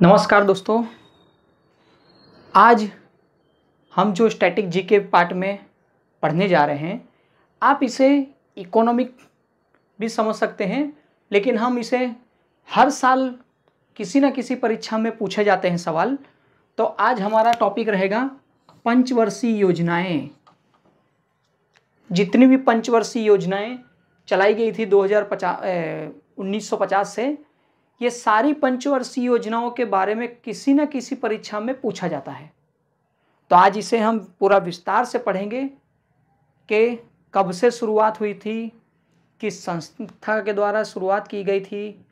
नमस्कार दोस्तों, आज हम जो स्टैटिक जीके पार्ट में पढ़ने जा रहे हैं, आप इसे इकोनॉमिक भी समझ सकते हैं, लेकिन हम इसे हर साल किसी न किसी परीक्षा में पूछे जाते हैं सवाल। तो आज हमारा टॉपिक रहेगा पंचवर्षीय योजनाएं। जितनी भी पंचवर्षीय योजनाएं चलाई गई थी 1950 से, ये सारी पंचवर्षीय योजनाओं के बारे में किसी न किसी परीक्षा में पूछा जाता है। तो आज इसे हम पूरा विस्तार से पढ़ेंगे कि कब से शुरुआत हुई थी, किस संस्था के द्वारा शुरुआत की गई थी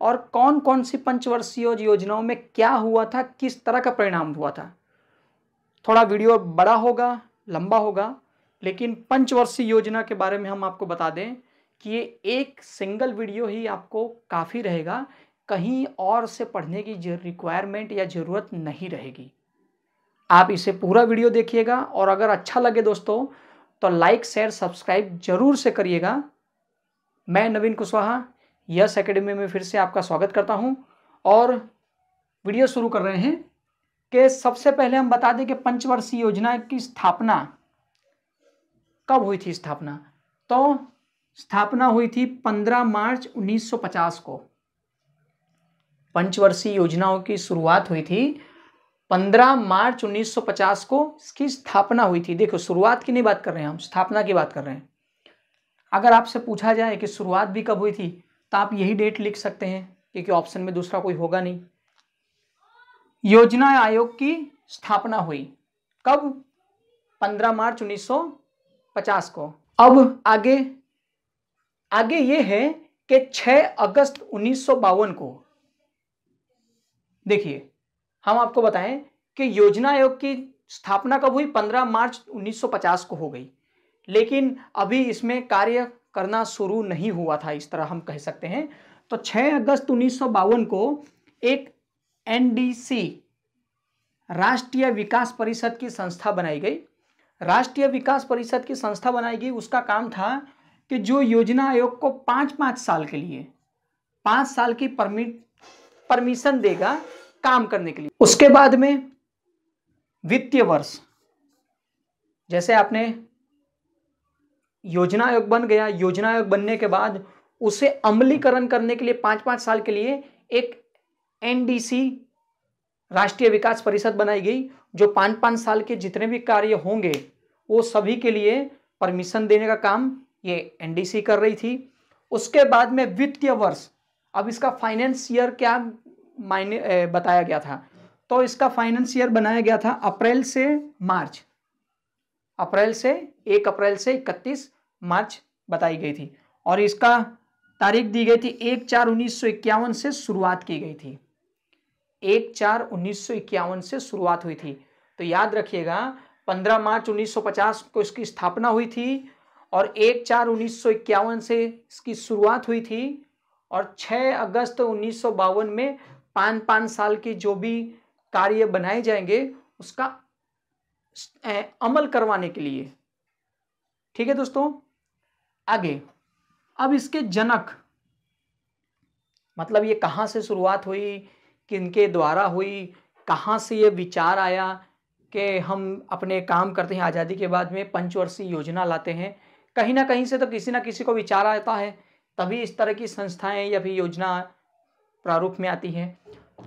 और कौन कौन सी पंचवर्षीय योजनाओं में क्या हुआ था, किस तरह का परिणाम हुआ था। थोड़ा वीडियो बड़ा होगा, लंबा होगा, लेकिन पंचवर्षीय योजना के बारे में हम आपको बता दें कि ये एक सिंगल वीडियो ही आपको काफ़ी रहेगा, कहीं और से पढ़ने की रिक्वायरमेंट या ज़रूरत नहीं रहेगी। आप इसे पूरा वीडियो देखिएगा और अगर अच्छा लगे दोस्तों तो लाइक शेयर सब्सक्राइब जरूर से करिएगा। मैं नवीन कुशवाहा यस एकेडमी में फिर से आपका स्वागत करता हूं और वीडियो शुरू कर रहे हैं कि सबसे पहले हम बता दें कि पंचवर्षीय योजना की स्थापना कब हुई थी। तो स्थापना हुई थी 15 मार्च 1950 को। पंचवर्षीय योजनाओं की शुरुआत हुई थी 15 मार्च 1950 को, इसकी स्थापना हुई थी। देखो, शुरुआत की नहीं बात कर रहे हैं हम, स्थापना की बात कर रहे हैं। अगर आपसे पूछा जाए कि शुरुआत भी कब हुई थी तो आप यही डेट लिख सकते हैं, क्योंकि ऑप्शन में दूसरा कोई होगा नहीं। योजना आयोग की स्थापना हुई कब? 15 मार्च 1950 को। अब आगे ये है कि 6 अगस्त 1952 को। देखिए, हम आपको बताएं कि योजना आयोग की स्थापना कब हुई? 15 मार्च 1950 को हो गई, लेकिन अभी इसमें कार्य करना शुरू नहीं हुआ था, इस तरह हम कह सकते हैं। तो 6 अगस्त 1952 को एक एनडीसी राष्ट्रीय विकास परिषद की संस्था बनाई गई। राष्ट्रीय विकास परिषद की संस्था बनाई गई, उसका काम था कि जो योजना आयोग को 5-5 साल के लिए 5 साल की परमिशन देगा काम करने के लिए। उसके बाद में वित्तीय वर्ष, जैसे आपने योजना आयोग बन गया, योजना आयोग बनने के बाद उसे अमलीकरण करने के लिए 5-5 साल के लिए एक एनडीसी राष्ट्रीय विकास परिषद बनाई गई, जो 5-5 साल के जितने भी कार्य होंगे वो सभी के लिए परमिशन देने का काम ये एनडीसी कर रही थी। उसके बाद में वित्तीय वर्ष, अब इसका फाइनेंस ईयर क्या मायने बताया गया था, तो इसका फाइनेंस ईयर बनाया गया था अप्रैल से 1 अप्रैल से 31 मार्च बताई गई थी, और इसका तारीख दी गई थी 1/4/1951 से शुरुआत की गई थी। 1/4/1951 से शुरुआत हुई थी। तो याद रखिएगा, 15 मार्च 1950 को इसकी स्थापना हुई थी और 1/4/1951 से इसकी शुरुआत हुई थी, और 6 अगस्त 1952 में 5-5 साल के जो भी कार्य बनाए जाएंगे उसका अमल करवाने के लिए। ठीक है दोस्तों, आगे अब इसके जनक, मतलब ये कहाँ से शुरुआत हुई, किनके द्वारा हुई, कहाँ से ये विचार आया कि हम अपने काम करते हैं, आज़ादी के बाद में पंचवर्षीय योजना लाते हैं। कहीं ना कहीं से तो किसी ना किसी को विचार आता है, तभी इस तरह की संस्थाएं या फिर योजना प्रारूप में आती है।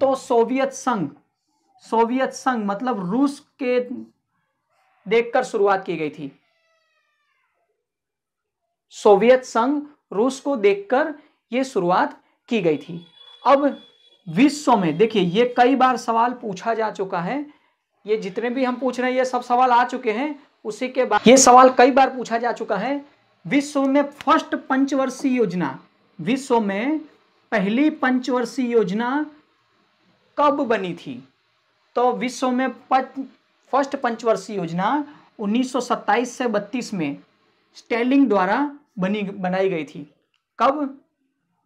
तो सोवियत संघ मतलब रूस के देखकर शुरुआत की गई थी। सोवियत संघ, रूस को देखकर यह शुरुआत की गई थी। अब विश्व में देखिए, ये कई बार सवाल पूछा जा चुका है, ये जितने भी हम पूछ रहे हैं ये सब सवाल आ चुके हैं। उसी के बाद ये सवाल कई बार पूछा जा चुका है, विश्व में फर्स्ट पंचवर्षीय योजना, विश्व में पहली पंचवर्षीय योजना कब बनी थी? तो विश्व में फर्स्ट पंचवर्षीय योजना 1927 से 32 में स्टेलिंग द्वारा बनाई गई थी। कब?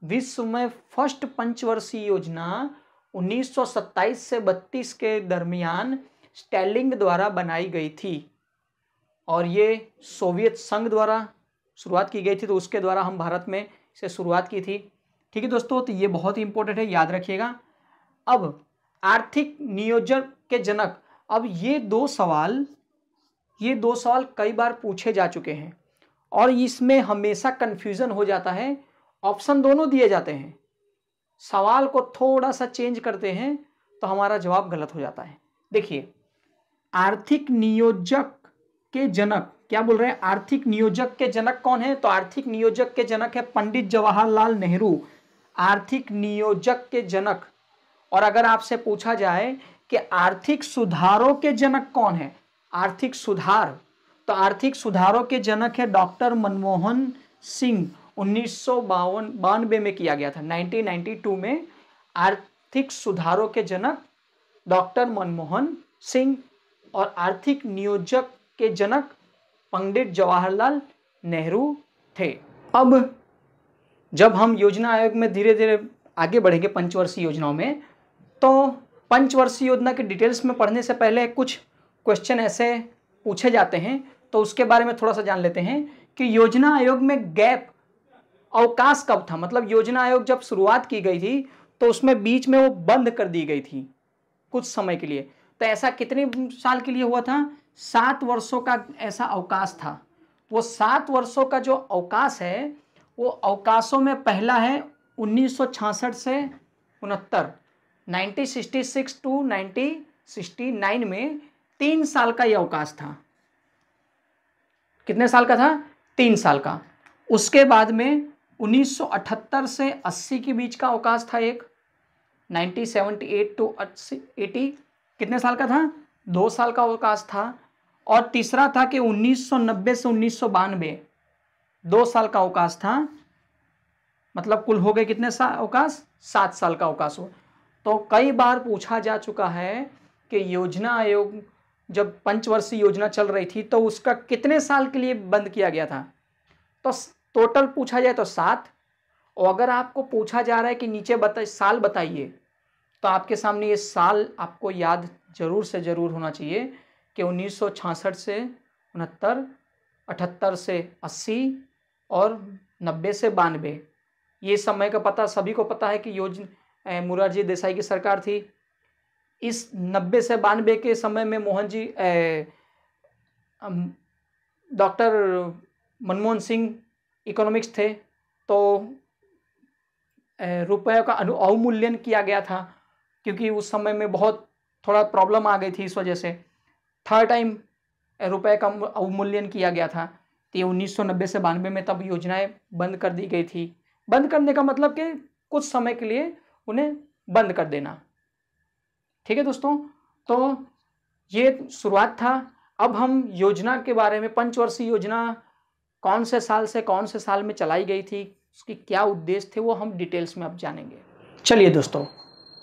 विश्व में फर्स्ट पंचवर्षीय योजना 1927 से 32 के दरमियान स्टेलिंग द्वारा बनाई गई थी, और ये सोवियत संघ द्वारा शुरुआत की गई थी। तो उसके द्वारा हम भारत में इसे शुरुआत की थी। ठीक है दोस्तों, तो ये बहुत ही इंपॉर्टेंट है, याद रखिएगा। अब आर्थिक नियोजन के जनक। अब ये दो सवाल कई बार पूछे जा चुके हैं और इसमें हमेशा कंफ्यूजन हो जाता है। ऑप्शन दोनों दिए जाते हैं, सवाल को थोड़ा सा चेंज करते हैं तो हमारा जवाब गलत हो जाता है। देखिए, आर्थिक नियोजक के जनक क्या बोल रहे हैं? आर्थिक नियोजक के जनक कौन है? तो आर्थिक नियोजक के जनक है पंडित जवाहरलाल नेहरू, आर्थिक नियोजक के जनक। और अगर आपसे पूछा जाए कि आर्थिक सुधारों के जनक कौन है, आर्थिक सुधार, तो आर्थिक सुधारों के जनक है डॉक्टर मनमोहन सिंह। 1992 में किया गया था, 1992 में आर्थिक सुधारों के जनक डॉक्टर मनमोहन सिंह और आर्थिक नियोजक के जनक पंडित जवाहरलाल नेहरू थे। अब जब हम योजना आयोग में धीरे धीरे आगे बढ़ेंगे पंचवर्षीय योजनाओं में, तो पंचवर्षीय योजना के डिटेल्स में पढ़ने से पहले कुछ क्वेश्चन ऐसे पूछे जाते हैं, तो उसके बारे में थोड़ा सा जान लेते हैं कि योजना आयोग में गैप, अवकाश कब था। मतलब योजना आयोग जब शुरुआत की गई थी तो उसमें बीच में वो बंद कर दी गई थी कुछ समय के लिए। तो ऐसा कितने साल के लिए हुआ था? 7 वर्षों का ऐसा अवकाश था। वो 7 वर्षों का जो अवकाश है, वो अवकाशों में पहला है 1966 से 69, 1966 टू 1969 में 3 साल का ये अवकाश था। कितने साल का था? 3 साल का। उसके बाद में 1978 से 80 के बीच का अवकाश था एक, 1978 टू 80 कितने साल का था? 2 साल का अवकाश था। और तीसरा था कि 1990 से 1992 2 साल का अवकाश था। मतलब कुल हो गए कितने साल अवकाश? 7 साल का अवकाश हो। तो कई बार पूछा जा चुका है कि योजना आयोग जब पंचवर्षीय योजना चल रही थी तो उसका कितने साल के लिए बंद किया गया था। तो टोटल पूछा जाए तो 7, और अगर आपको पूछा जा रहा है कि नीचे साल बताइए, तो आपके सामने ये साल आपको याद जरूर से जरूर होना चाहिए कि 1966 से 69, 78 से 80 और 90 से 92। ये समय का पता सभी को पता है कि मोरारजी देसाई की सरकार थी। इस 90 से 92 के समय में डॉक्टर मनमोहन सिंह इकोनॉमिक्स थे, तो रुपये का अवमूल्यन किया गया था क्योंकि उस समय में बहुत थोड़ा प्रॉब्लम आ गई थी। इस वजह से 3rd टाइम रुपये का अवमूल्यन किया गया था। तो ये 1990 से 92 में तब योजनाएं बंद कर दी गई थी। बंद करने का मतलब कि कुछ समय के लिए उन्हें बंद कर देना। ठीक है दोस्तों, तो ये शुरुआत था। अब हम योजना के बारे में, पंचवर्षीय योजना कौन से साल से कौन से साल में चलाई गई थी, उसकी क्या उद्देश्य थे, वो हम डिटेल्स में अब जानेंगे। चलिए दोस्तों,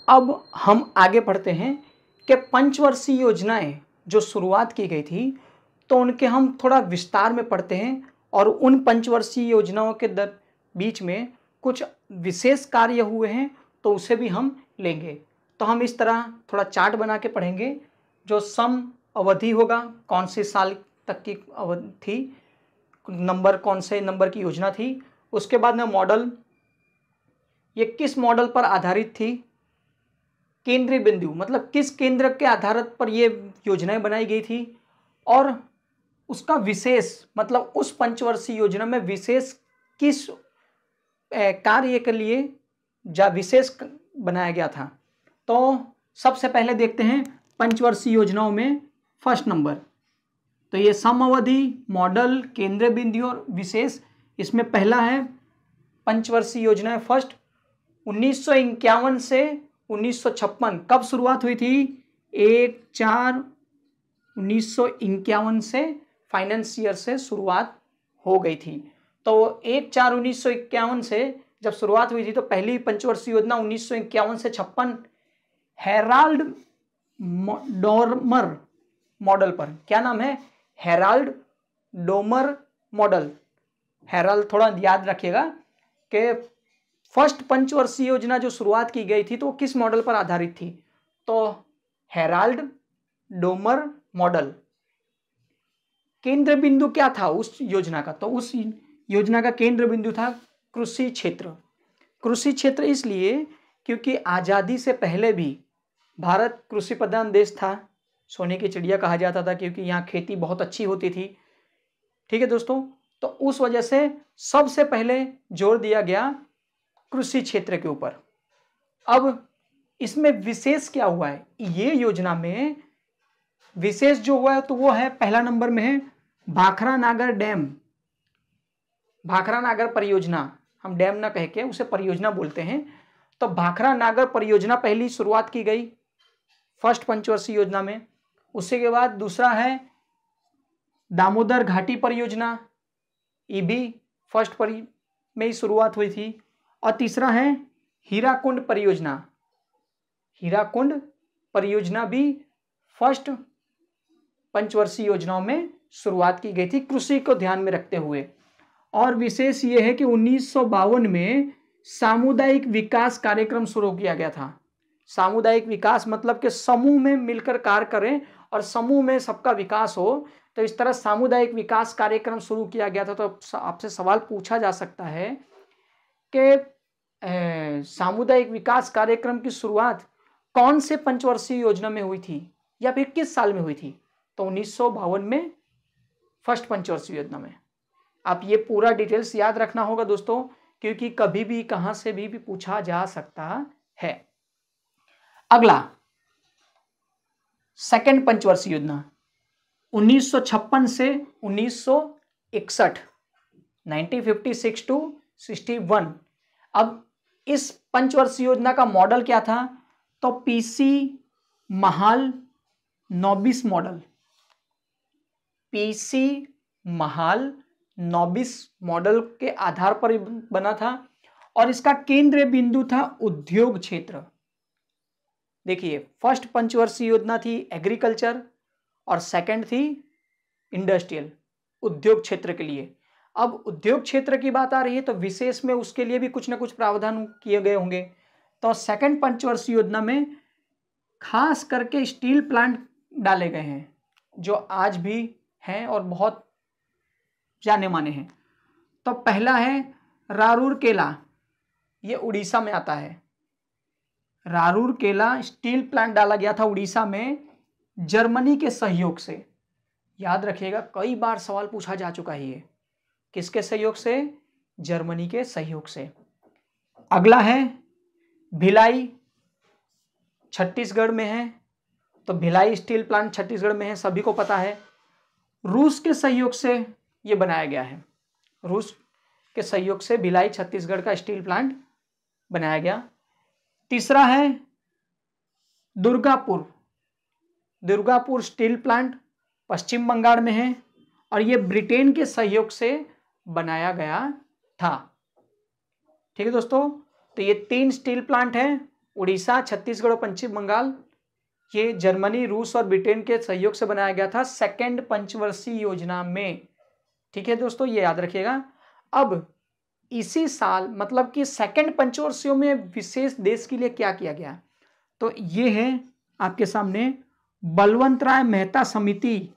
अब हम आगे बढ़ते हैं कि पंचवर्षीय योजनाएं जो शुरुआत की गई थी तो उनके हम थोड़ा विस्तार में पढ़ते हैं और उन पंचवर्षीय योजनाओं के बीच में कुछ विशेष कार्य हुए हैं तो उसे भी हम लेंगे। तो हम इस तरह थोड़ा चार्ट बना के पढ़ेंगे। जो सम अवधि होगा, कौन से साल तक की अवधि थी, नंबर कौन से नंबर की योजना थी। उसके बाद में मॉडल, ये किस मॉडल पर आधारित थी। केंद्रीय बिंदु, मतलब किस केंद्र के आधार पर ये योजनाएं बनाई गई थी। और उसका विशेष, मतलब उस पंचवर्षीय योजना में विशेष किस कार्य के लिए विशेष बनाया गया था। तो सबसे पहले देखते हैं पंचवर्षीय योजनाओं में फर्स्ट नंबर। तो ये सम अवधि, मॉडल, केंद्रीय बिंदु और विशेष, इसमें पहला है पंचवर्षीय योजना फर्स्ट। 1951 से 1956 कब शुरुआत हुई थी? 1/4/1951 से फाइनेंस ईयर से शुरुआत हो गई थी। तो 1/4/1951 से जब शुरुआत हुई थी तो पहली पंचवर्षीय योजना 1951 से 56 हेराल्ड डोमर मॉडल पर, क्या नाम है? Herald Domar model. हेराल्ड थोड़ा याद रखिएगा कि फर्स्ट पंचवर्षीय योजना जो शुरुआत की गई थी तो किस मॉडल पर आधारित थी? तो हेराल्ड डोमर मॉडल। केंद्र बिंदु क्या था उस योजना का? तो उस योजना का केंद्र बिंदु था कृषि क्षेत्र। कृषि क्षेत्र इसलिए क्योंकि आज़ादी से पहले भी भारत कृषि प्रधान देश था, सोने की चिड़िया कहा जाता था क्योंकि यहाँ खेती बहुत अच्छी होती थी। ठीक है दोस्तों, तो उस वजह से सबसे पहले जोर दिया गया कृषि क्षेत्र के ऊपर। अब इसमें विशेष क्या हुआ है, ये योजना में विशेष जो हुआ है तो वो है, पहला नंबर में है भाखरा नागर डैम। भाखरा नागर परियोजना, हम डैम ना कह के उसे परियोजना बोलते हैं। तो भाखरा नागर परियोजना पहली शुरुआत की गई फर्स्ट पंचवर्षीय योजना में। उसके के बाद दूसरा है दामोदर घाटी परियोजना, ये भी फर्स्ट में ही शुरुआत हुई थी। और तीसरा है हीराकुंड परियोजना। हीराकुंड परियोजना भी फर्स्ट पंचवर्षीय योजनाओं में शुरुआत की गई थी कृषि को ध्यान में रखते हुए। और विशेष ये है कि 1952 में सामुदायिक विकास कार्यक्रम शुरू किया गया था। सामुदायिक विकास मतलब कि समूह में मिलकर कार्य करें और समूह में सबका विकास हो, तो इस तरह सामुदायिक विकास कार्यक्रम शुरू किया गया था। तो आपसे सवाल पूछा जा सकता है कि सामुदायिक विकास कार्यक्रम की शुरुआत कौन से पंचवर्षीय योजना में हुई थी या फिर किस साल में हुई थी? तो 1952 में फर्स्ट पंचवर्षीय योजना में। आप ये पूरा डिटेल्स याद रखना होगा दोस्तों, क्योंकि कभी भी कहां से भी पूछा जा सकता है। अगला सेकंड पंचवर्षीय योजना 1956 से 1961, 1956 टू 61। अब इस पंचवर्षीय योजना का मॉडल क्या था? तो PC Mahal नॉबिस model, PC Mahal नॉबिस model के आधार पर बना था और इसका केंद्रीय बिंदु था उद्योग क्षेत्र। देखिए, फर्स्ट पंचवर्षीय योजना थी एग्रीकल्चर और सेकंड थी इंडस्ट्रियल, उद्योग क्षेत्र के लिए। अब उद्योग क्षेत्र की बात आ रही है तो विशेष में उसके लिए भी कुछ ना कुछ प्रावधान किए गए होंगे। तो सेकंड पंचवर्षीय योजना में खास करके स्टील प्लांट डाले गए हैं जो आज भी हैं और बहुत जाने माने हैं। तो पहला है राउरकेला, ये उड़ीसा में आता है। राउरकेला स्टील प्लांट डाला गया था उड़ीसा में जर्मनी के सहयोग से। याद रखिएगा, कई बार सवाल पूछा जा चुका है ये, किसके सहयोग से? जर्मनी के सहयोग से। अगला है भिलाई, छत्तीसगढ़ में है। तो भिलाई स्टील प्लांट छत्तीसगढ़ में है, सभी को पता है। रूस के सहयोग से ये बनाया गया है, रूस के सहयोग से भिलाई छत्तीसगढ़ का स्टील प्लांट बनाया गया। तीसरा है दुर्गापुर, दुर्गापुर स्टील प्लांट पश्चिम बंगाल में है और ये ब्रिटेन के सहयोग से बनाया गया था। ठीक है दोस्तों, तो ये 3 स्टील प्लांट हैं, उड़ीसा, छत्तीसगढ़ और पश्चिम बंगाल। ये जर्मनी, रूस और ब्रिटेन के सहयोग से बनाया गया था सेकंड पंचवर्षीय योजना में। ठीक है दोस्तों, ये याद रखिएगा। अब इसी साल मतलब कि सेकंड पंचवर्षीय में विशेष देश के लिए क्या किया गया? तो ये है आपके सामने बलवंत राय मेहता समिति।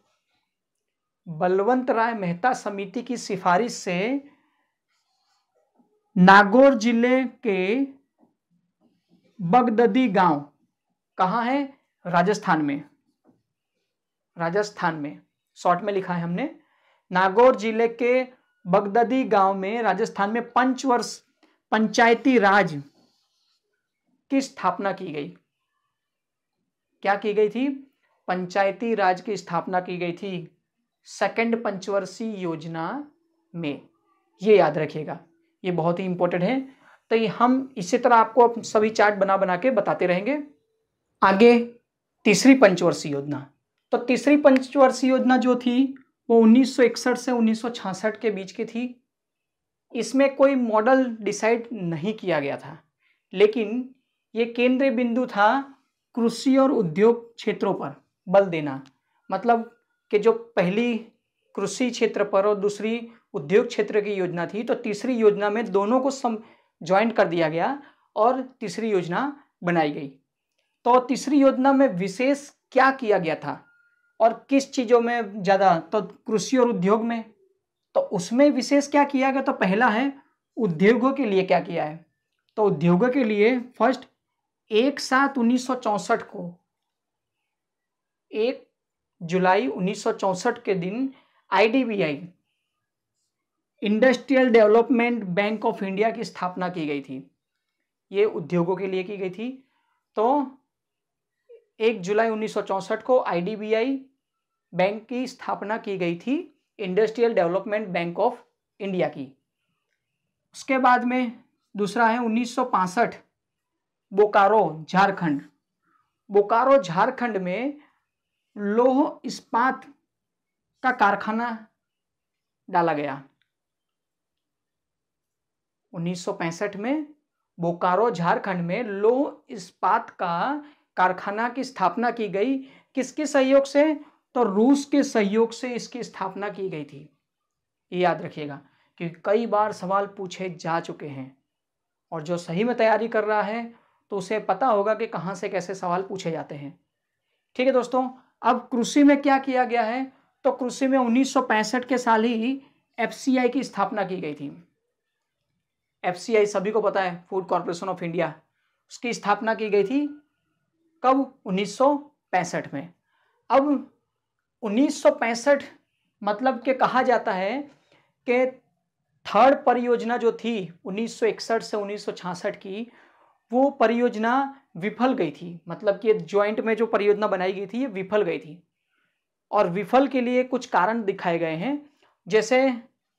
बलवंत राय मेहता समिति की सिफारिश से नागौर जिले के बगददी गांव, कहां है? राजस्थान में, राजस्थान में, शॉर्ट में लिखा है हमने। नागौर जिले के बगददी गांव में राजस्थान में पंचवर्ष पंचायती राज की स्थापना की गई। क्या की गई थी? पंचायती राज की स्थापना की गई थी सेकंड पंचवर्षीय योजना में। ये याद रखिएगा, ये बहुत ही इंपॉर्टेंट है। तो ये हम इसी तरह आपको सभी चार्ट बना बना के बताते रहेंगे। आगे तीसरी पंचवर्षीय योजना। तो तीसरी पंचवर्षीय योजना जो थी वो 1961 से 1966 के बीच की थी। इसमें कोई मॉडल डिसाइड नहीं किया गया था, लेकिन ये केंद्रीय बिंदु था कृषि और उद्योग क्षेत्रों पर बल देना। मतलब कि जो पहली कृषि क्षेत्र पर और दूसरी उद्योग क्षेत्र की योजना थी, तो तीसरी योजना में दोनों को ज्वाइंट कर दिया गया और तीसरी योजना बनाई गई। तो तीसरी योजना में विशेष क्या किया गया था और किस चीज़ों में ज़्यादा? तो कृषि और उद्योग में। तो उसमें विशेष क्या किया गया? तो पहला है उद्योगों के लिए क्या किया है? तो उद्योगों के लिए फर्स्ट 1/7/1964 को, 1 जुलाई 1964 के दिन IDBI, industrial development bank of India की स्थापना की गई थी। ये उद्योगों के लिए की गई थी। तो 1 जुलाई 1964 को IDBI बैंक की स्थापना की गई थी, industrial development bank of India की। उसके बाद में दूसरा है 1965, बोकारो झारखंड। बोकारो झारखंड में लौह इस्पात का कारखाना डाला गया। 1965 में बोकारो झारखंड में लौह इस्पात का कारखाना की स्थापना की गई। किसके सहयोग से? तो रूस के सहयोग से इसकी स्थापना की गई थी। ये याद रखिएगा क्योंकि कई बार सवाल पूछे जा चुके हैं, और जो सही में तैयारी कर रहा है तो उसे पता होगा कि कहाँ से कैसे सवाल पूछे जाते हैं। ठीक है दोस्तों, अब कृषि में क्या किया गया है? तो कृषि में 1965 के साल ही FCI की स्थापना की गई थी। FCI सभी को पता है, फूड कॉर्पोरेशन ऑफ इंडिया। उसकी स्थापना की गई थी कब? 1965 में। अब 1965 मतलब कि कहा जाता है कि थर्ड परियोजना जो थी 1961 से 1966 की, वो परियोजना विफल गई थी। मतलब कि ज्वाइंट में जो परियोजना बनाई गई थी ये विफल गई थी, और विफल के लिए कुछ कारण दिखाए गए हैं। जैसे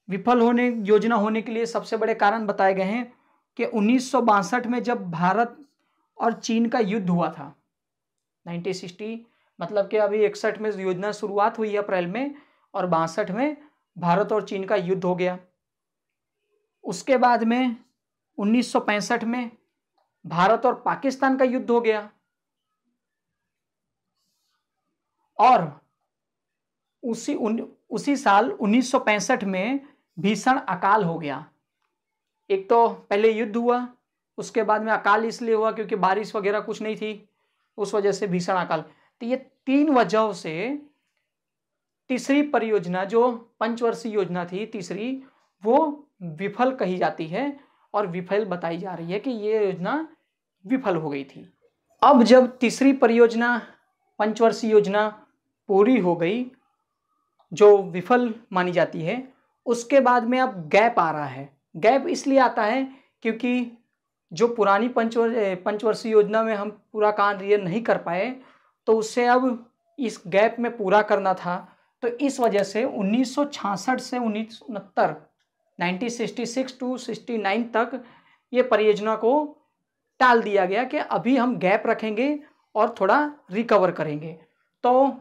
विफल योजना होने के लिए सबसे बड़े कारण बताए गए हैं कि 1962 में जब भारत और चीन का युद्ध हुआ था, 1960, मतलब कि अभी 61 में योजना शुरुआत हुई है अप्रैल में, और 62 में भारत और चीन का युद्ध हो गया। उसके बाद में 1965 में भारत और पाकिस्तान का युद्ध हो गया, और उसी साल 1965 में भीषण अकाल हो गया। एक तो पहले युद्ध हुआ, उसके बाद में अकाल इसलिए हुआ क्योंकि बारिश वगैरह कुछ नहीं थी, उस वजह से भीषण अकाल। तो ये 3 वजहों से तीसरी परियोजना जो पंचवर्षीय योजना थी तीसरी, वो विफल कही जाती है और विफल बताई जा रही है कि ये योजना विफल हो गई थी। अब जब तीसरी परियोजना पंचवर्षीय योजना पूरी हो गई जो विफल मानी जाती है, उसके बाद में अब गैप आ रहा है। गैप इसलिए आता है क्योंकि जो पुरानी पंचवर्षीय योजना में हम पूरा कार्य नहीं कर पाए, तो उससे अब इस गैप में पूरा करना था। तो इस वजह से 1966 से 1969 1966 टू 69 तक ये परियोजना को टाल दिया गया कि अभी हम गैप रखेंगे और थोड़ा रिकवर करेंगे। तो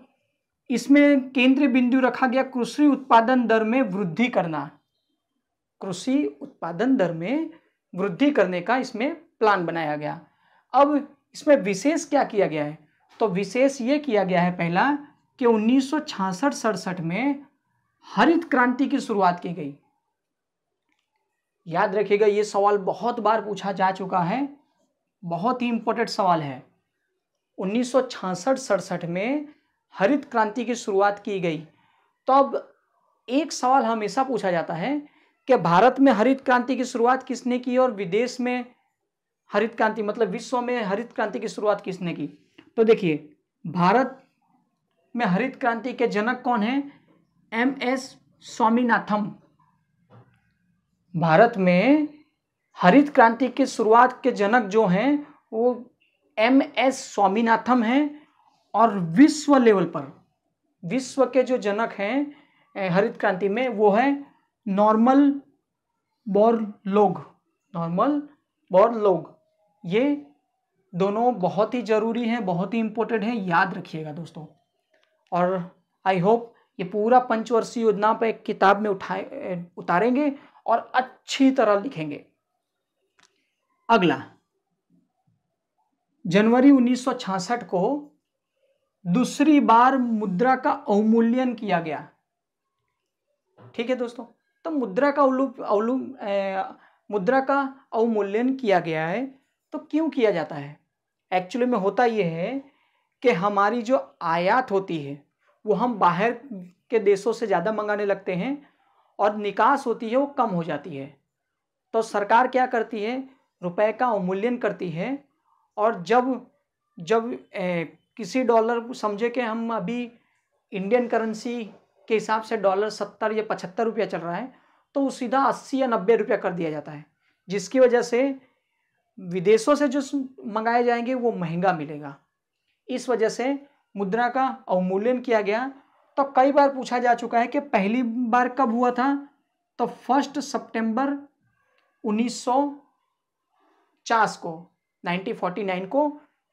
इसमें केंद्रीय बिंदु रखा गया कृषि उत्पादन दर में वृद्धि करना। कृषि उत्पादन दर में वृद्धि करने का इसमें प्लान बनाया गया। अब इसमें विशेष क्या किया गया है? तो विशेष ये किया गया है पहला कि 1966-67 में हरित क्रांति की शुरुआत की गई। याद रखिएगा, ये सवाल बहुत बार पूछा जा चुका है, बहुत ही इंपॉर्टेंट सवाल है। 1966-67 में हरित क्रांति की शुरुआत की गई। तो अब एक सवाल हमेशा पूछा जाता है कि भारत में हरित क्रांति की शुरुआत किसने की और विदेश में हरित क्रांति मतलब विश्व में हरित क्रांति की शुरुआत किसने की? तो देखिए, भारत में हरित क्रांति के जनक कौन है? MS स्वामीनाथन। भारत में हरित क्रांति की शुरुआत के जनक जो हैं वो MS स्वामीनाथन हैं, और विश्व लेवल पर विश्व के जो जनक हैं हरित क्रांति में वो है नॉर्मन बोरलॉग। ये दोनों बहुत ही जरूरी हैं, बहुत ही इंपॉर्टेंट हैं, याद रखिएगा दोस्तों। और आई होप ये पूरा पंचवर्षीय योजना पे एक किताब में उतारेंगे और अच्छी तरह लिखेंगे। अगला, जनवरी 1966 को दूसरी बार मुद्रा का अवमूल्यन किया गया। ठीक है दोस्तों, तो मुद्रा का अवमूल्यन किया गया है। तो क्यों किया जाता है? एक्चुअली में होता यह है कि हमारी जो आयात होती है वो हम बाहर के देशों से ज़्यादा मंगाने लगते हैं, और निकास होती है वो कम हो जाती है। तो सरकार क्या करती है? रुपए का अवमूल्यन करती है, और जब जब किसी डॉलर, समझे कि हम अभी इंडियन करेंसी के हिसाब से डॉलर 70 या 75 रुपया चल रहा है, तो वो सीधा 80 या 90 रुपया कर दिया जाता है, जिसकी वजह से विदेशों से जो मंगाए जाएंगे वो महंगा मिलेगा। इस वजह से मुद्रा का अवमूल्यन किया गया। तो कई बार पूछा जा चुका है कि पहली बार कब हुआ था, तो 1 सितंबर 1949 को 1949 को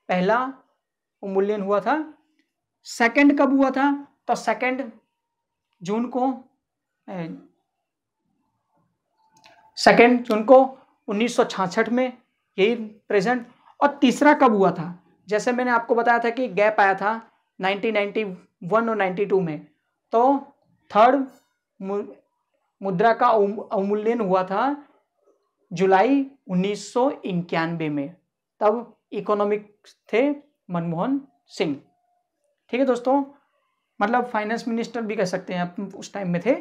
पहला अवमूल्यन हुआ था। सेकंड कब हुआ था, तो 2 जून को 1966 में, यही प्रेजेंट। और तीसरा कब हुआ था, जैसे मैंने आपको बताया था कि गैप आया था 1991 और 92 में, तो थर्ड मुद्रा का अवमूल्यन हुआ था जुलाई 1991 में, तब इकोनॉमिक थे मनमोहन सिंह। ठीक है दोस्तों, मतलब फाइनेंस मिनिस्टर भी कह सकते हैं आप, उस टाइम में थे।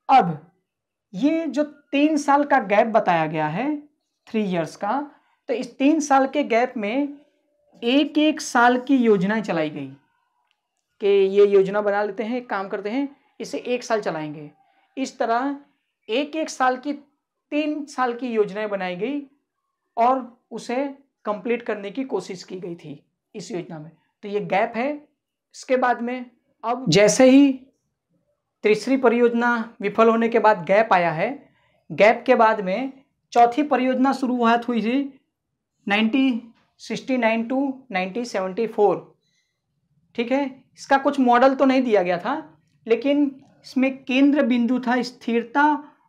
अब ये जो 3 साल का गैप बताया गया है, 3 इयर्स का, तो इस 3 साल के गैप में एक एक साल की योजनाएं चलाई गई कि ये योजना बना लेते हैं, काम करते हैं, इसे 1 साल चलाएंगे। इस तरह एक एक साल की 3 साल की योजनाएं बनाई गई और उसे कंप्लीट करने की कोशिश की गई थी इस योजना में। तो ये गैप है। इसके बाद में अब जैसे ही तीसरी परियोजना विफल होने के बाद गैप आया है, गैप के बाद में चौथी परियोजना शुरुआत हुई थी 1969 टू 1974। ठीक है, इसका कुछ मॉडल तो नहीं दिया गया था, लेकिन इसमें केंद्र बिंदु था स्थिरता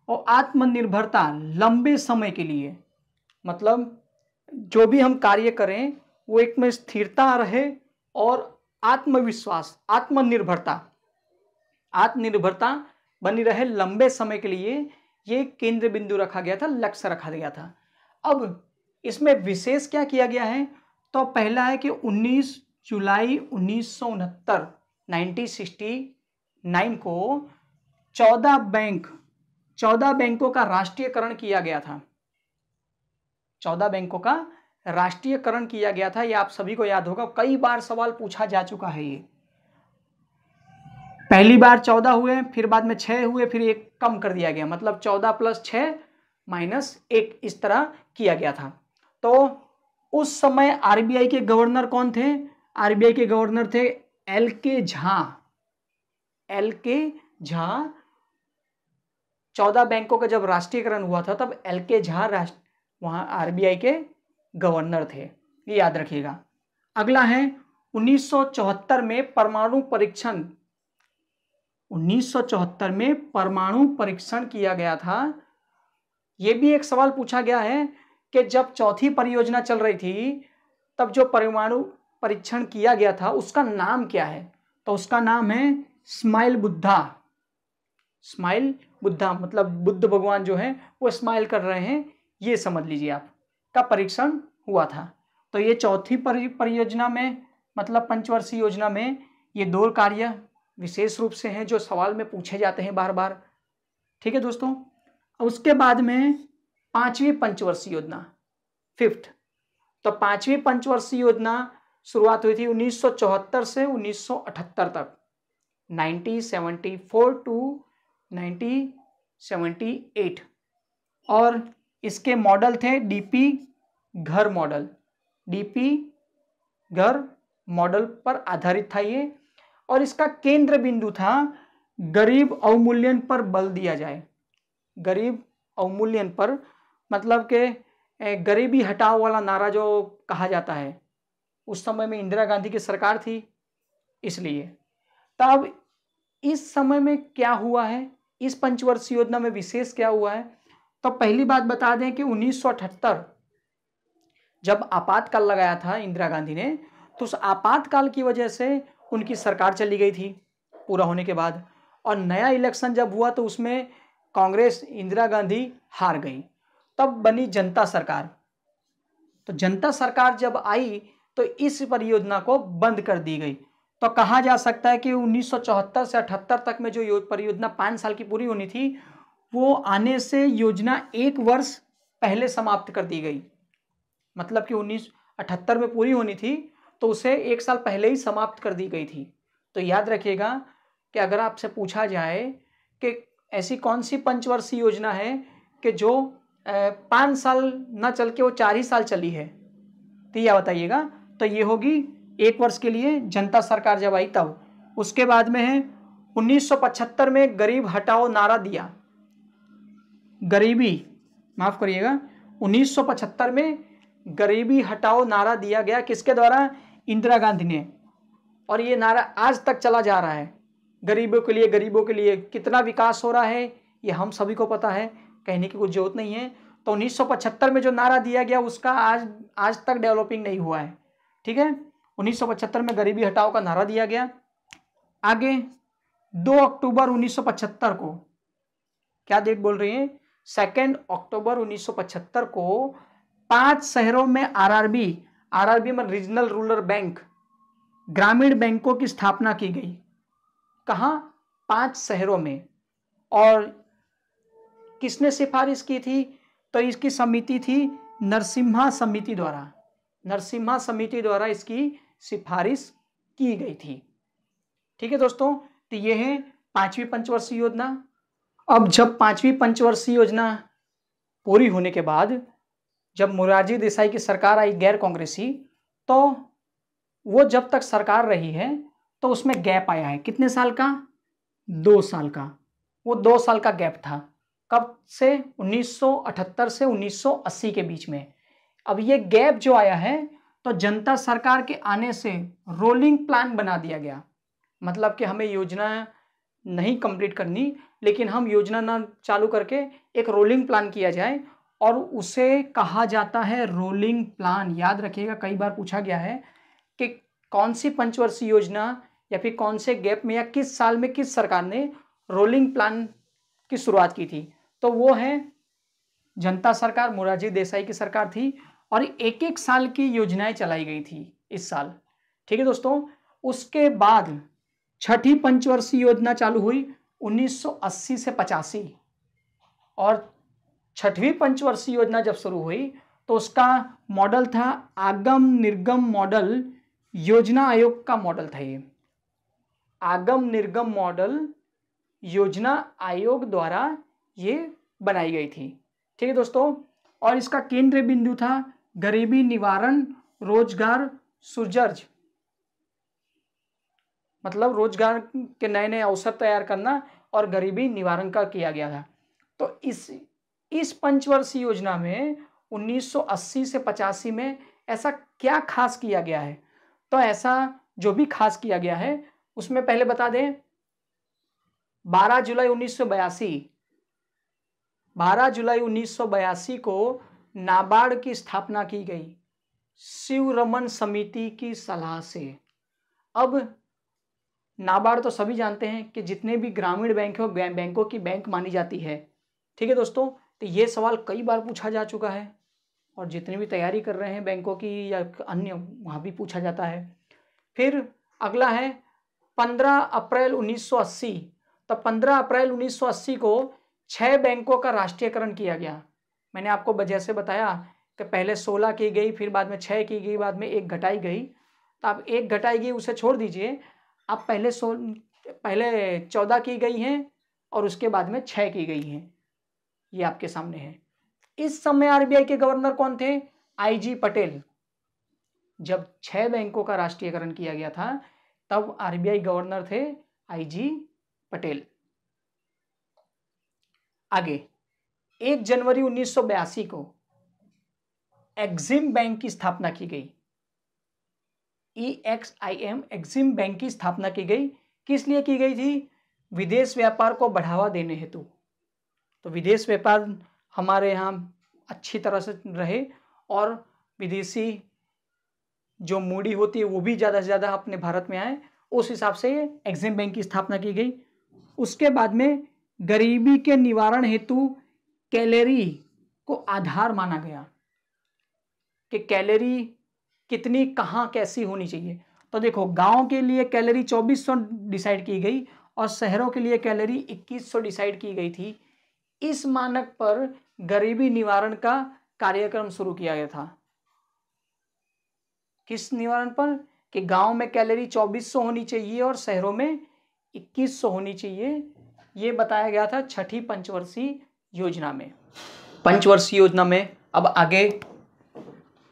और आत्मनिर्भरता लंबे समय के लिए। मतलब जो भी हम कार्य करें वो एक में स्थिरता रहे और आत्मविश्वास, आत्मनिर्भरता बनी रहे लंबे समय के लिए, ये केंद्र बिंदु रखा गया था, लक्ष्य रखा गया था। अब इसमें विशेष क्या किया गया है, तो पहला है कि 19 जुलाई 1969 1969 को 14 बैंकों का राष्ट्रीयकरण किया गया था। 14 बैंकों का राष्ट्रीयकरण किया गया था। ये आप सभी को याद होगा, कई बार सवाल पूछा जा चुका है। ये पहली बार 14 हुए, फिर बाद में 6 हुए, फिर 1 कम कर दिया गया, मतलब 14 + 6 - 1, इस तरह किया गया था। तो उस समय आरबीआई के गवर्नर कौन थे? आरबीआई के गवर्नर थे LK झा। LK झा 14 बैंकों का जब राष्ट्रीयकरण हुआ था तब LK झा वहां आरबीआई के गवर्नर थे, ये याद रखिएगा। अगला है 1974 में परमाणु परीक्षण। 1974 में परमाणु परीक्षण किया गया था। यह भी एक सवाल पूछा गया है कि जब चौथी परियोजना चल रही थी तब जो परमाणु परीक्षण किया गया था उसका नाम क्या है? तो उसका नाम है स्माइल बुद्धा। स्माइल बुद्धा मतलब बुद्ध भगवान जो है वो स्माइल कर रहे हैं, ये समझ लीजिए आप, का परीक्षण हुआ था। तो ये चौथी परियोजना में, मतलब पंचवर्षीय योजना में, ये 2 कार्य विशेष रूप से हैं जो सवाल में पूछे जाते हैं बार बार। ठीक है दोस्तों, उसके बाद में 5वीं पंचवर्षीय योजना, 5th। तो 5वीं पंचवर्षीय योजना शुरुआत हुई थी 1974 से 1978 तक, 1974 टू 1978। और इसके मॉडल थे डीपी घर मॉडल। डीपी घर मॉडल पर आधारित था ये, और इसका केंद्र बिंदु था गरीब अवमूल्यन पर बल दिया जाए। गरीब अवमूल्यन पर मतलब के गरीबी हटाओ वाला नारा जो कहा जाता है, उस समय में इंदिरा गांधी की सरकार थी इसलिए। तब इस समय में क्या हुआ है, इस पंचवर्षीय योजना में विशेष क्या हुआ है? तो पहली बात बता दें कि 1978 जब आपातकाल लगाया था इंदिरा गांधी ने, तो उस आपातकाल की वजह से उनकी सरकार चली गई थी पूरा होने के बाद, और नया इलेक्शन जब हुआ तो उसमें कांग्रेस, इंदिरा गांधी हार गई। तब बनी जनता सरकार। तो जनता सरकार जब आई तो इस परियोजना को बंद कर दी गई। तो कहा जा सकता है कि 1974 से 78 तक में जो परियोजना 5 साल की पूरी होनी थी, वो आने से योजना 1 वर्ष पहले समाप्त कर दी गई। मतलब कि 78 में पूरी होनी थी, तो उसे 1 साल पहले ही समाप्त कर दी गई थी। तो याद रखिएगा कि अगर आपसे पूछा जाए कि ऐसी कौन सी पंचवर्षीय योजना है कि जो 5 साल न चल के वो 4 ही साल चली है, तो यह बताइएगा। तो ये होगी 1 वर्ष के लिए जनता सरकार जब आई तब। उसके बाद में है 1975 में गरीब हटाओ नारा दिया, माफ करिएगा, 1975 में गरीबी हटाओ नारा दिया गया। किसके द्वारा? इंदिरा गांधी ने। और ये नारा आज तक चला जा रहा है, गरीबों के लिए, गरीबों के लिए। कितना विकास हो रहा है ये हम सभी को पता है, कहने की कुछ जरूरत नहीं है। तो 1975 में जो नारा दिया गया उसका आज तक डेवलपिंग नहीं हुआ है। ठीक है, 1975 में गरीबी हटाओ का नारा दिया गया। आगे 2 अक्टूबर 1975 को, क्या डेट बोल रही है? 2 अक्टूबर 1975 को 5 शहरों में आरआरबी में रीजनल रूरल बैंक, ग्रामीण बैंकों की स्थापना की गई। कहाँ? 5 शहरों में। और किसने सिफारिश की थी? तो इसकी समिति थी नरसिम्हा समिति द्वारा इसकी सिफारिश की गई थी। ठीक है दोस्तों, तो ये है 5वीं पंचवर्षीय योजना। अब जब 5वीं पंचवर्षीय योजना पूरी होने के बाद जब मोरारजी देसाई की सरकार आई गैर कांग्रेसी, तो वो जब तक सरकार रही है तो उसमें गैप आया है। कितने साल का? 2 साल का। वो 2 साल का गैप था। कब से? 1978 से 1980 के बीच में। अब ये गैप जो आया है, तो जनता सरकार के आने से रोलिंग प्लान बना दिया गया। मतलब कि हमें योजना नहीं कंप्लीट करनी, लेकिन हम योजना ना चालू करके एक रोलिंग प्लान किया जाए, और उसे कहा जाता है रोलिंग प्लान। याद रखिएगा, कई बार पूछा गया है कि कौन सी पंचवर्षीय योजना या फिर कौन से गैप में या किस साल में किस सरकार ने रोलिंग प्लान की शुरुआत की थी। तो वो है जनता सरकार, मोरारजी देसाई की सरकार थी, और 1-1 साल की योजनाएं चलाई गई थी इस साल। ठीक है दोस्तों, उसके बाद 6ठी पंचवर्षीय योजना चालू हुई 1980 से 85, और 6वीं पंचवर्षीय योजना जब शुरू हुई तो उसका मॉडल था आगम निर्गम मॉडल। योजना आयोग का मॉडल था ये, आगम निर्गम मॉडल योजना आयोग द्वारा ये बनाई गई थी। ठीक है दोस्तों, और इसका केंद्र बिंदु था गरीबी निवारण, रोजगार सृजन, मतलब रोजगार के नए नए अवसर तैयार करना और गरीबी निवारण का किया गया था। तो इस पंचवर्षीय योजना में 1980 से 85 में ऐसा क्या खास किया गया है? तो ऐसा जो भी खास किया गया है उसमें पहले बता दें, 12 जुलाई 1982 को नाबार्ड की स्थापना की गई शिवरमन समिति की सलाह से। अब नाबार्ड तो सभी जानते हैं कि जितने भी ग्रामीण बैंक हो बैंकों की बैंक मानी जाती है। ठीक है दोस्तों, तो ये सवाल कई बार पूछा जा चुका है, और जितने भी तैयारी कर रहे हैं बैंकों की या अन्य, वहाँ भी पूछा जाता है। फिर अगला है 15 अप्रैल 1980। तो 15 अप्रैल 1980 को 6 बैंकों का राष्ट्रीयकरण किया गया। मैंने आपको जैसे बताया कि पहले 16 की गई, फिर बाद में 6 की गई, बाद में 1 घटाई गई। तो अब 1 घटाई गई उसे छोड़ दीजिए, अब पहले 14 की गई हैं और उसके बाद में 6 की गई हैं। ये आपके सामने है। इस समय आरबीआई के गवर्नर कौन थे? आईजी पटेल। जब 6 बैंकों का राष्ट्रीयकरण किया गया था तब आरबीआई गवर्नर थे आईजी पटेल। आगे 1 जनवरी 1982 को एक्सिम बैंक की स्थापना की गई। EXIM एक्सिम बैंक की स्थापना की गई। किस लिए की गई थी? विदेश व्यापार को बढ़ावा देने हेतु। तो विदेश व्यापार हमारे यहाँ अच्छी तरह से रहे और विदेशी जो मूडी होती है वो भी ज़्यादा से ज़्यादा अपने भारत में आए, उस हिसाब से एक्सिम बैंक की स्थापना की गई। उसके बाद में गरीबी के निवारण हेतु कैलोरी को आधार माना गया कि कैलोरी कितनी कहाँ कैसी होनी चाहिए। तो देखो, गांव के लिए कैलोरी 2400 डिसाइड की गई और शहरों के लिए कैलोरी 2100 डिसाइड की गई थी। इस मानक पर गरीबी निवारण का कार्यक्रम शुरू किया गया था। किस निवारण पर? कि गांव में कैलोरी 2400 होनी चाहिए और शहरों में 2100 होनी चाहिए। ये बताया गया था छठी पंचवर्षीय योजना में। पंचवर्षीय योजना में अब आगे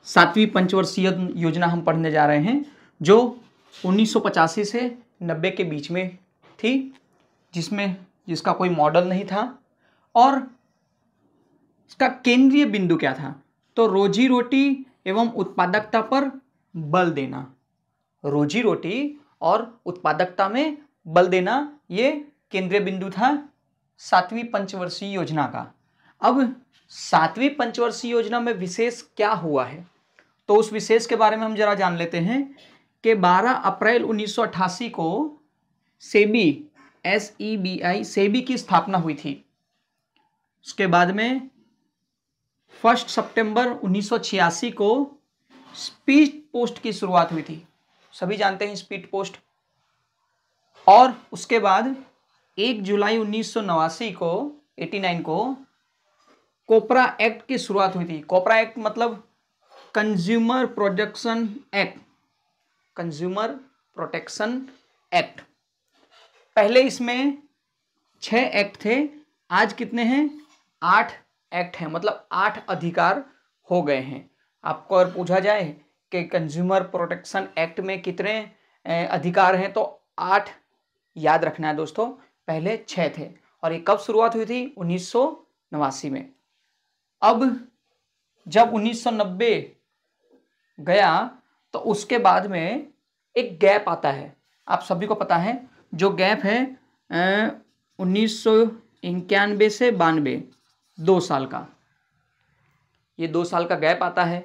7वीं पंचवर्षीय योजना हम पढ़ने जा रहे हैं, जो 1985 से 90 के बीच में थी, जिसका कोई मॉडल नहीं था। और इसका केंद्रीय बिंदु क्या था? तो रोजी रोटी एवं उत्पादकता पर बल देना। रोजी रोटी और उत्पादकता में बल देना, ये केंद्रीय बिंदु था 7वीं पंचवर्षीय योजना का। अब 7वीं पंचवर्षीय योजना में विशेष क्या हुआ है, तो उस विशेष के बारे में हम जरा जान लेते हैं कि 12 अप्रैल 1988 को सेबी सेबी की स्थापना हुई थी। उसके बाद में 1 सितंबर 1986 को स्पीड पोस्ट की शुरुआत हुई थी। सभी जानते हैं स्पीड पोस्ट। और उसके बाद 1 जुलाई 1989 को 89 को कोपरा एक्ट की शुरुआत हुई थी। कोपरा एक्ट मतलब consumer protection act. Consumer protection act. पहले इसमें 6 एक्ट थे, आज कितने हैं? 8 एक्ट हैं, मतलब 8 अधिकार हो गए हैं। आपको अगर पूछा जाए कि कंज्यूमर प्रोटेक्शन एक्ट में कितने अधिकार हैं, तो 8 याद रखना है दोस्तों। पहले 6 थे और ये कब शुरुआत हुई थी? 1989 में। अब जब 1990 गया तो उसके बाद में एक गैप आता है, आप सभी को पता है। जो गैप है 1991 से 92, 2 साल का, ये 2 साल का गैप आता है।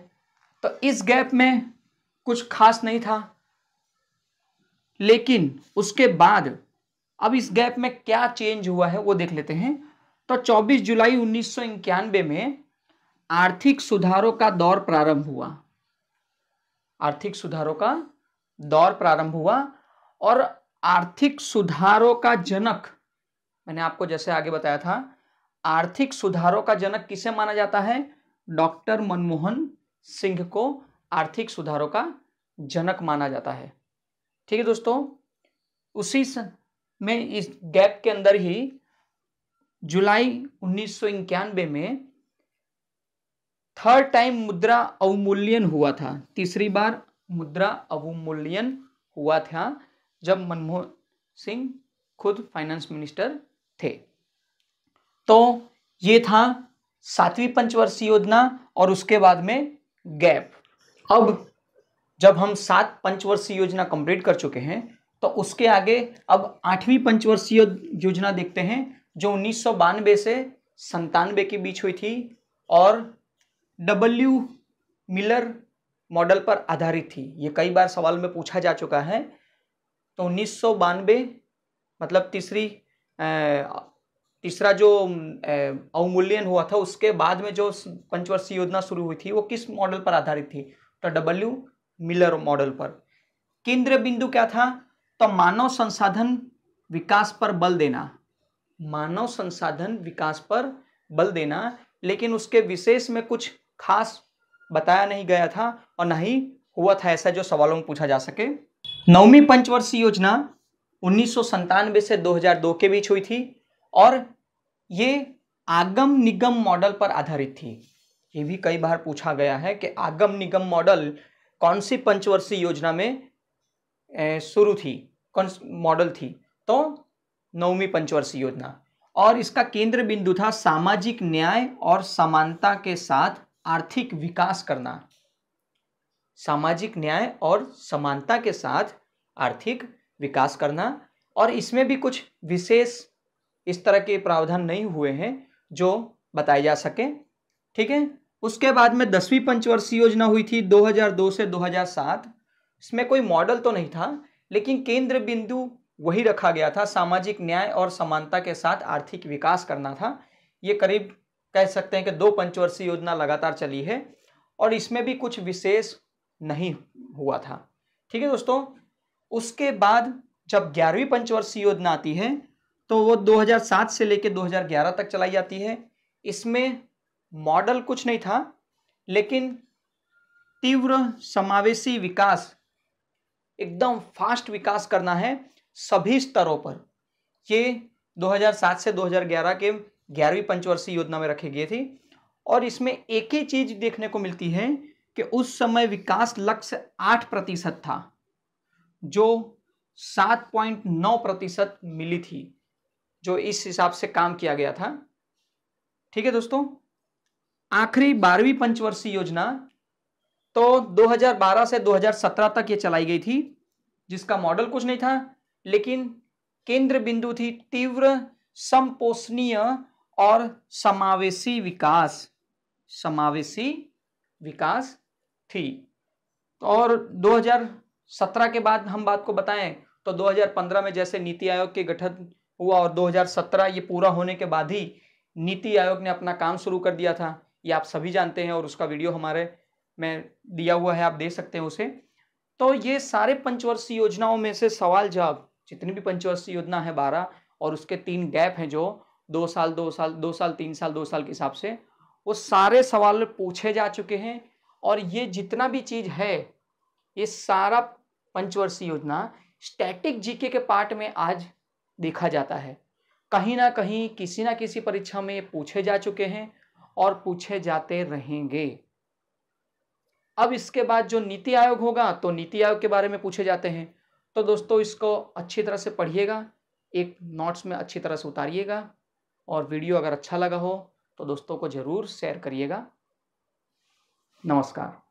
तो इस गैप में कुछ खास नहीं था, लेकिन उसके बाद अब इस गैप में क्या चेंज हुआ है वो देख लेते हैं। तो 24 जुलाई 1991 में आर्थिक सुधारों का दौर प्रारंभ हुआ। आर्थिक सुधारों का दौर प्रारंभ हुआ और आर्थिक सुधारों का जनक, मैंने आपको जैसे आगे बताया था, आर्थिक सुधारों का जनक किसे माना जाता है? डॉक्टर मनमोहन सिंह को आर्थिक सुधारों का जनक माना जाता है। ठीक है दोस्तों, उसी में इस गैप के अंदर ही जुलाई 1991 में थर्ड टाइम मुद्रा अवमूल्यन हुआ था। तीसरी बार मुद्रा अवमूल्यन हुआ था जब मनमोहन सिंह खुद फाइनेंस मिनिस्टर थे। तो ये था 7वीं पंचवर्षीय योजना और उसके बाद में गैप। अब जब हम 7 पंचवर्षीय योजना कंप्लीट कर चुके हैं तो उसके आगे अब 8वीं पंचवर्षीय योजना देखते हैं, जो 1992 से 97 के बीच हुई थी और डब्ल्यू मिलर मॉडल पर आधारित थी। ये कई बार सवाल में पूछा जा चुका है। तो 1992 मतलब तीसरा जो अवमूल्यन हुआ था, उसके बाद में जो पंचवर्षीय योजना शुरू हुई थी वो किस मॉडल पर आधारित थी? तो डब्ल्यू मिलर मॉडल पर। केंद्र बिंदु क्या था? तो मानव संसाधन विकास पर बल देना। मानव संसाधन विकास पर बल देना, लेकिन उसके विशेष में कुछ खास बताया नहीं गया था और ना ही हुआ था ऐसा जो सवालों में पूछा जा सके। 9वीं पंचवर्षीय योजना 1997 से 2002 के बीच हुई थी और ये आगम निगम मॉडल पर आधारित थी। ये भी कई बार पूछा गया है कि आगम निगम मॉडल कौन सी पंचवर्षीय योजना में शुरू थी, कौन मॉडल थी? तो 9वीं पंचवर्षीय योजना। और इसका केंद्र बिंदु था सामाजिक न्याय और समानता के साथ आर्थिक विकास करना। सामाजिक न्याय और समानता के साथ आर्थिक विकास करना। और इसमें भी कुछ विशेष इस तरह के प्रावधान नहीं हुए हैं जो बताए जा सके। ठीक है, उसके बाद में 10वीं पंचवर्षीय योजना हुई थी 2002 से 2007। इसमें कोई मॉडल तो नहीं था, लेकिन केंद्र बिंदु वही रखा गया था, सामाजिक न्याय और समानता के साथ आर्थिक विकास करना था। ये करीब कह सकते हैं कि 2 पंचवर्षीय योजना लगातार चली है और इसमें भी कुछ विशेष नहीं हुआ था। ठीक है दोस्तों, उसके बाद जब 11वीं पंचवर्षीय योजना आती है तो वो 2007 से लेकर 2011 तक चलाई जाती है। इसमें मॉडल कुछ नहीं था, लेकिन तीव्र समावेशी विकास, एकदम फास्ट विकास करना है सभी स्तरों पर। ये 2007 से 2011 के 11वीं पंचवर्षीय योजना में रखी गई थी। और इसमें एक ही चीज देखने को मिलती है कि उस समय विकास लक्ष्य 8% था, जो 7.9% मिली थी, जो इस हिसाब से काम किया गया था। ठीक है दोस्तों, आखिरी 12वीं पंचवर्षीय योजना तो 2012 से 2017 तक ये चलाई गई थी, जिसका मॉडल कुछ नहीं था, लेकिन केंद्र बिंदु थी तीव्र समपोषणीय और समावेशी विकास, समावेशी विकास थी। और 2017 के बाद हम बात को बताएं तो 2015 में जैसे नीति आयोग के गठन हुआ और 2017 ये पूरा होने के बाद ही नीति आयोग ने अपना काम शुरू कर दिया था, ये आप सभी जानते हैं, और उसका वीडियो हमारे में दिया हुआ है, आप देख सकते हैं उसे। तो ये सारे पंचवर्षीय योजनाओं में से सवाल जवाब, जितनी भी पंचवर्षीय योजना है 12, और उसके 3 गैप हैं जो 2 साल 2 साल 2 साल 3 साल 2 साल के हिसाब से, वो सारे सवाल पूछे जा चुके हैं। और ये जितना भी चीज है, ये सारा पंचवर्षीय योजना स्टैटिक जीके के पार्ट में आज देखा जाता है। कहीं ना कहीं किसी ना किसी परीक्षा में पूछे जा चुके हैं और पूछे जाते रहेंगे। अब इसके बाद जो नीति आयोग होगा तो नीति आयोग के बारे में पूछे जाते हैं। तो दोस्तों इसको अच्छी तरह से पढ़िएगा, एक नोट्स में अच्छी तरह से उतारिएगा, और वीडियो अगर अच्छा लगा हो तो दोस्तों को जरूर शेयर करिएगा। नमस्कार।